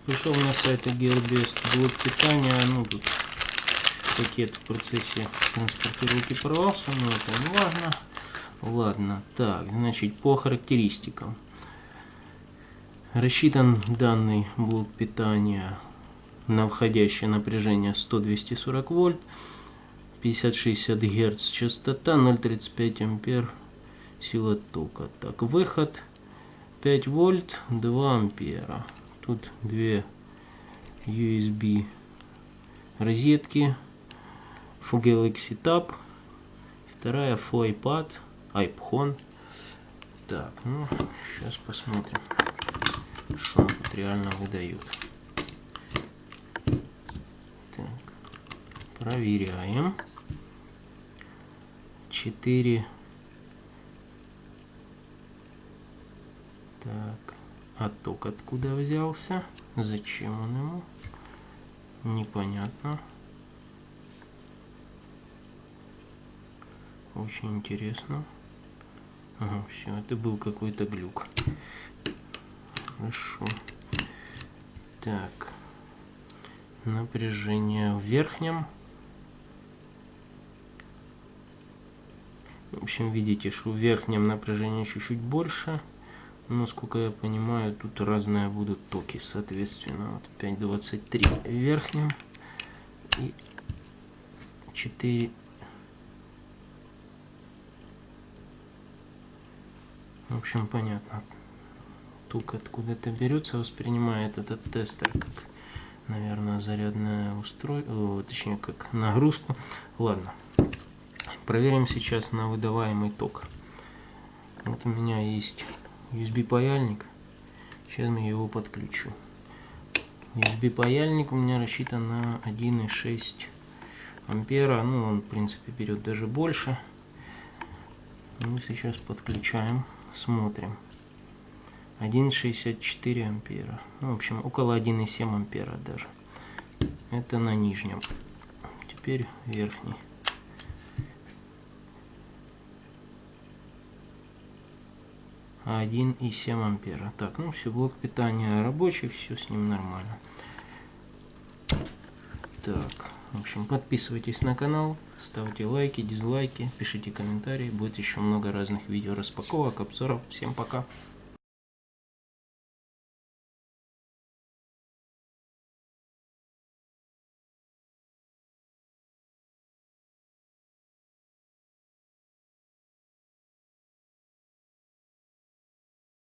Пришел на сайт Gearbest блок питания. Ну, тут пакет в процессе транспортировки порвался, но это не важно. Ладно, так, значит, по характеристикам. Рассчитан данный блок питания на входящее напряжение 100-240 вольт, 50-60 Гц частота, 0,35 ампер сила тока. Так, выход 5 вольт, 2 ампера. Тут две USB розетки, Galaxy Tab, вторая iPad, iPhone. Так, ну, сейчас посмотрим, что он тут реально выдает. Так, проверяем. 4. Так, а ток откуда взялся? Зачем он ему? Непонятно. Очень интересно. Ага, все, это был какой-то глюк. Хорошо. Так. Напряжение в верхнем. В общем, видите, что в верхнем напряжение чуть-чуть больше. Но, насколько я понимаю, тут разные будут токи, соответственно. Вот 5,23 в верхнем и 4. В общем, понятно. Ток откуда-то берется, воспринимает этот тестер как, наверное, зарядное устройство, точнее, как нагрузку. Ладно. Проверим сейчас на выдаваемый ток. Вот у меня есть USB паяльник. Сейчас я его подключу. USB паяльник у меня рассчитан на 1,6 ампера. Ну, он, в принципе, берет даже больше. Мы сейчас подключаем. Смотрим. 1,64 ампера. Ну, в общем, около 1,7 ампера даже. Это на нижнем. Теперь верхний. 1,7 ампера. Так, ну все, блок питания рабочий, все с ним нормально. Так, в общем, подписывайтесь на канал, ставьте лайки, дизлайки, пишите комментарии. Будет еще много разных видео распаковок, обзоров. Всем пока!